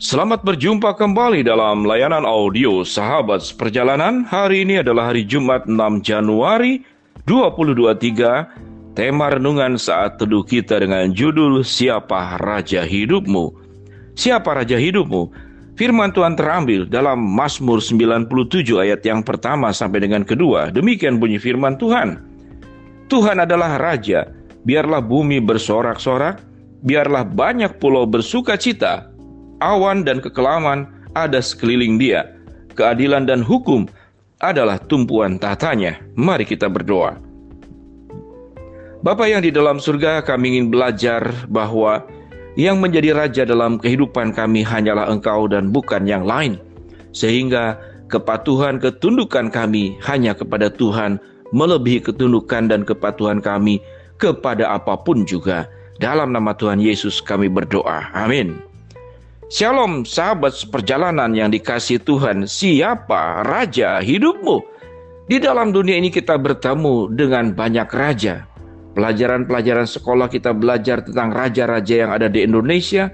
Selamat berjumpa kembali dalam layanan audio Sahabat Perjalanan. Hari ini adalah hari Jumat 6 Januari 2023. Tema renungan saat teduh kita dengan judul Siapa Raja Hidupmu? Siapa Raja Hidupmu? Firman Tuhan terambil dalam Mazmur 97 ayat yang pertama sampai dengan kedua. Demikian bunyi firman Tuhan. Tuhan adalah Raja, biarlah bumi bersorak-sorak, biarlah banyak pulau bersuka cita. Awan dan kekelaman ada sekeliling dia. Keadilan dan hukum adalah tumpuan tahtanya. Mari kita berdoa. Bapa yang di dalam surga, kami ingin belajar bahwa yang menjadi raja dalam kehidupan kami hanyalah Engkau dan bukan yang lain. Sehingga kepatuhan ketundukan kami hanya kepada Tuhan, melebihi ketundukan dan kepatuhan kami kepada apapun juga. Dalam nama Tuhan Yesus kami berdoa. Amin. Shalom sahabat seperjalanan yang dikasihi Tuhan. Siapa raja hidupmu? Di dalam dunia ini kita bertemu dengan banyak raja. Pelajaran-pelajaran sekolah kita belajar tentang raja-raja yang ada di Indonesia,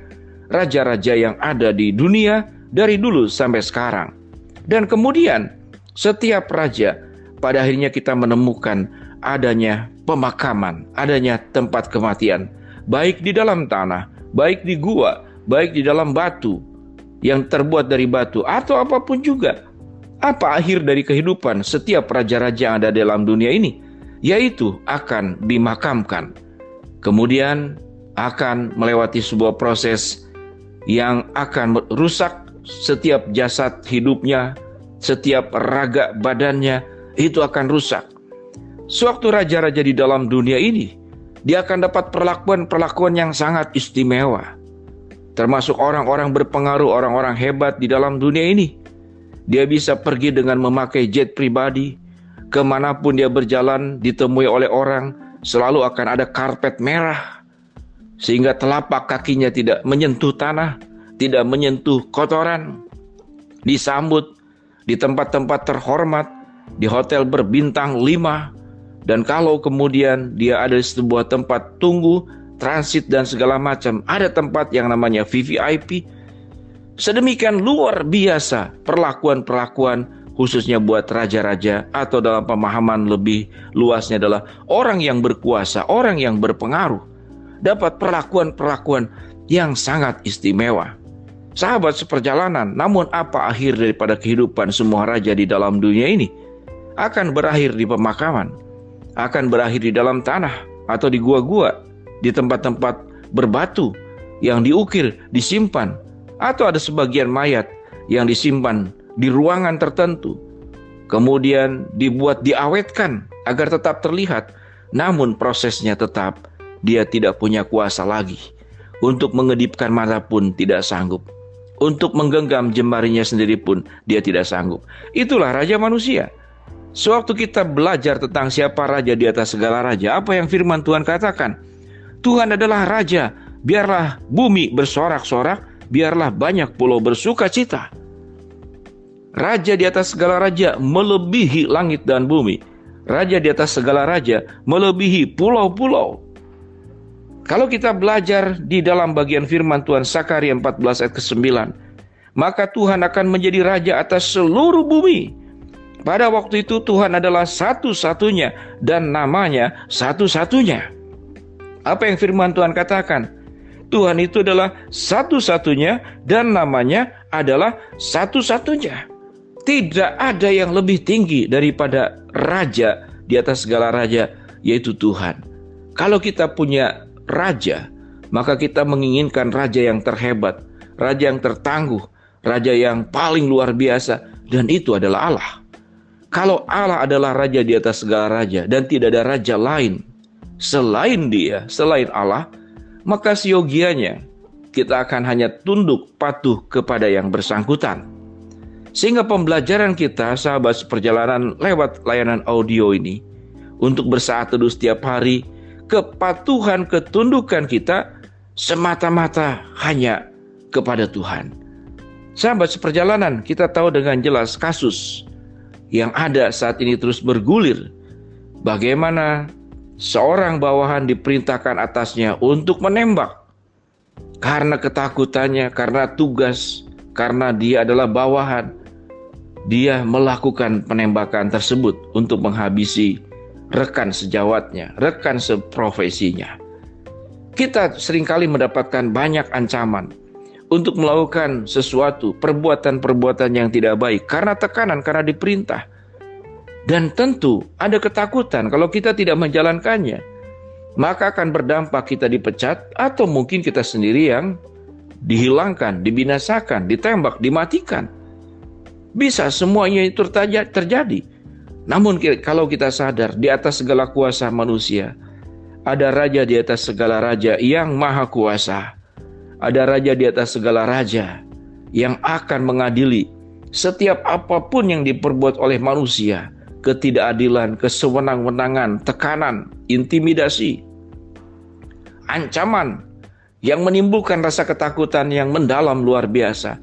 raja-raja yang ada di dunia dari dulu sampai sekarang. Dan kemudian setiap raja pada akhirnya kita menemukan adanya pemakaman, adanya tempat kematian, baik di dalam tanah, baik di gua, baik di dalam batu yang terbuat dari batu atau apapun juga. Apa akhir dari kehidupan setiap raja-raja yang ada dalam dunia ini? Yaitu akan dimakamkan. Kemudian akan melewati sebuah proses yang akan merusak setiap jasad hidupnya, setiap raga badannya, itu akan rusak. Sewaktu raja-raja di dalam dunia ini, dia akan dapat perlakuan-perlakuan yang sangat istimewa. Termasuk orang-orang berpengaruh, orang-orang hebat di dalam dunia ini. Dia bisa pergi dengan memakai jet pribadi. Kemanapun dia berjalan, ditemui oleh orang, selalu akan ada karpet merah. Sehingga telapak kakinya tidak menyentuh tanah, tidak menyentuh kotoran. Disambut di tempat-tempat terhormat, di hotel berbintang 5. Dan kalau kemudian dia ada di sebuah tempat tunggu, transit dan segala macam, ada tempat yang namanya VVIP. Sedemikian luar biasa perlakuan-perlakuan khususnya buat raja-raja, atau dalam pemahaman lebih luasnya adalah orang yang berkuasa, orang yang berpengaruh, dapat perlakuan-perlakuan yang sangat istimewa. Sahabat seperjalanan, namun apa akhir daripada kehidupan semua raja di dalam dunia ini? Akan berakhir di pemakaman, akan berakhir di dalam tanah atau di gua-gua, di tempat-tempat berbatu yang diukir, disimpan, atau ada sebagian mayat yang disimpan di ruangan tertentu, kemudian diawetkan agar tetap terlihat, namun prosesnya tetap dia tidak punya kuasa lagi. Untuk mengedipkan mata pun tidak sanggup, untuk menggenggam jemarinya sendiri pun dia tidak sanggup. Itulah raja manusia. Sewaktu kita belajar tentang siapa raja di atas segala raja, apa yang firman Tuhan katakan? Tuhan adalah Raja, biarlah bumi bersorak-sorak, biarlah banyak pulau bersuka cita. Raja di atas segala raja melebihi langit dan bumi. Raja di atas segala raja melebihi pulau-pulau. Kalau kita belajar di dalam bagian firman Tuhan Sakaria 14 ayat ke-9, maka Tuhan akan menjadi raja atas seluruh bumi. Pada waktu itu Tuhan adalah satu-satunya dan namanya satu-satunya. Apa yang firman Tuhan katakan? Tuhan itu adalah satu-satunya dan namanya adalah satu-satunya. Tidak ada yang lebih tinggi daripada raja di atas segala raja, yaitu Tuhan. Kalau kita punya raja, maka kita menginginkan raja yang terhebat, raja yang tertangguh, raja yang paling luar biasa, dan itu adalah Allah. Kalau Allah adalah raja di atas segala raja dan tidak ada raja lain selain dia, selain Allah, maka siogianya kita akan hanya tunduk patuh kepada yang bersangkutan. Sehingga pembelajaran kita, sahabat seperjalanan, lewat layanan audio ini, untuk bersaat teduh setiap hari, kepatuhan ketundukan kita semata-mata hanya kepada Tuhan. Sahabat seperjalanan, kita tahu dengan jelas kasus yang ada saat ini terus bergulir. Bagaimana seorang bawahan diperintahkan atasnya untuk menembak Karena ketakutannya, karena tugas, karena dia adalah bawahan, dia melakukan penembakan tersebut untuk menghabisi rekan sejawatnya, rekan seprofesinya. Kita seringkali mendapatkan banyak ancaman untuk melakukan sesuatu, perbuatan-perbuatan yang tidak baik karena tekanan, karena diperintah. Dan tentu ada ketakutan kalau kita tidak menjalankannya, maka akan berdampak kita dipecat atau mungkin kita sendiri yang dihilangkan, dibinasakan, ditembak, dimatikan. Bisa semuanya itu terjadi. Namun kalau kita sadar di atas segala kuasa manusia, ada raja di atas segala raja yang maha kuasa. Ada raja di atas segala raja yang akan mengadili setiap apapun yang diperbuat oleh manusia. Ketidakadilan, kesewenang-wenangan, tekanan, intimidasi, ancaman yang menimbulkan rasa ketakutan yang mendalam luar biasa.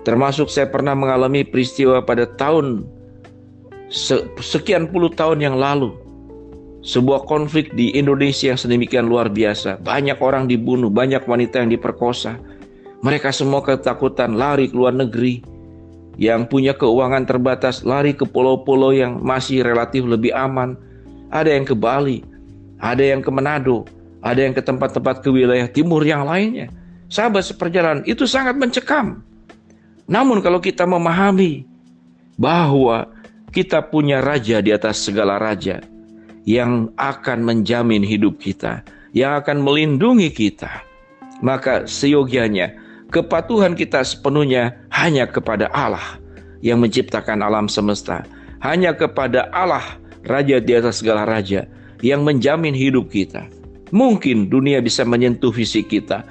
Termasuk saya pernah mengalami peristiwa pada tahun sekian puluh tahun yang lalu. Sebuah konflik di Indonesia yang sedemikian luar biasa. Banyak orang dibunuh, banyak wanita yang diperkosa. Mereka semua ketakutan lari ke luar negeri. Yang punya keuangan terbatas lari ke pulau-pulau yang masih relatif lebih aman. Ada yang ke Bali, ada yang ke Manado, ada yang ke tempat-tempat ke wilayah timur yang lainnya. Sahabat seperjalanan, itu sangat mencekam. Namun kalau kita memahami bahwa kita punya raja di atas segala raja yang akan menjamin hidup kita, yang akan melindungi kita, maka seyogianya kepatuhan kita sepenuhnya hanya kepada Allah yang menciptakan alam semesta. Hanya kepada Allah, Raja di atas segala raja, yang menjamin hidup kita. Mungkin dunia bisa menyentuh fisik kita,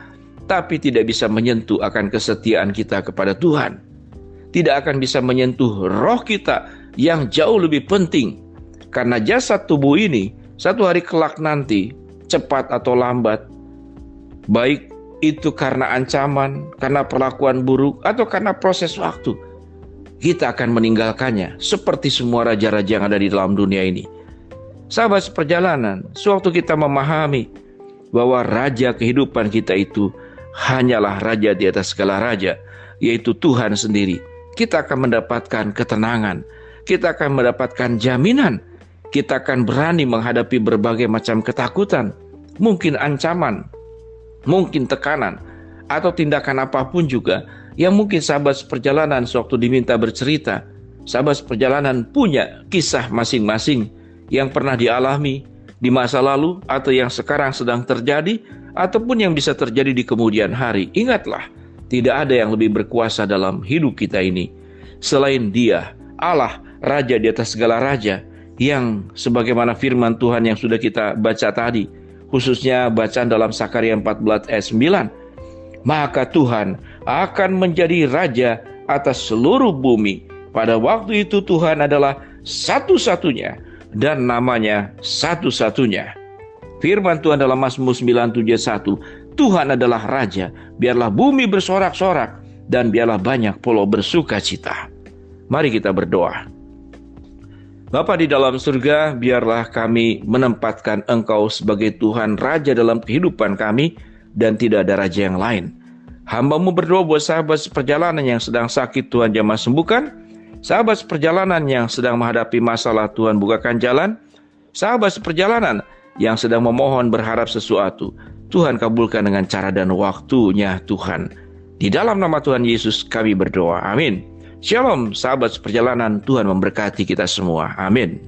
tapi tidak bisa menyentuh akan kesetiaan kita kepada Tuhan. Tidak akan bisa menyentuh roh kita yang jauh lebih penting. Karena jasad tubuh ini, satu hari kelak nanti, cepat atau lambat, baik itu karena ancaman, karena perlakuan buruk, atau karena proses waktu, kita akan meninggalkannya seperti semua raja-raja yang ada di dalam dunia ini. Sahabat seperjalanan, sewaktu kita memahami bahwa raja kehidupan kita itu hanyalah raja di atas segala raja, yaitu Tuhan sendiri, kita akan mendapatkan ketenangan, kita akan mendapatkan jaminan, kita akan berani menghadapi berbagai macam ketakutan, mungkin ancaman, mungkin tekanan, atau tindakan apapun juga yang mungkin sahabat seperjalanan sewaktu diminta bercerita. Sahabat seperjalanan punya kisah masing-masing yang pernah dialami di masa lalu atau yang sekarang sedang terjadi ataupun yang bisa terjadi di kemudian hari. Ingatlah, tidak ada yang lebih berkuasa dalam hidup kita ini selain Dia, Allah, Raja di atas segala raja, yang sebagaimana firman Tuhan yang sudah kita baca tadi, khususnya bacaan dalam Sakaria 14 ayat 9. Maka Tuhan akan menjadi raja atas seluruh bumi. Pada waktu itu Tuhan adalah satu-satunya dan namanya satu-satunya. Firman Tuhan dalam Mazmur 9:7-1, Tuhan adalah raja, biarlah bumi bersorak-sorak dan biarlah banyak pulau bersuka cita. Mari kita berdoa. Bapa di dalam surga, biarlah kami menempatkan Engkau sebagai Tuhan Raja dalam kehidupan kami dan tidak ada raja yang lain. Hamba-Mu berdoa buat sahabat seperjalanan yang sedang sakit, Tuhan jamah sembuhkan. Sahabat seperjalanan yang sedang menghadapi masalah, Tuhan bukakan jalan. Sahabat seperjalanan yang sedang memohon berharap sesuatu, Tuhan kabulkan dengan cara dan waktunya Tuhan. Di dalam nama Tuhan Yesus kami berdoa. Amin. Shalom sahabat seperjalanan, Tuhan memberkati kita semua. Amin.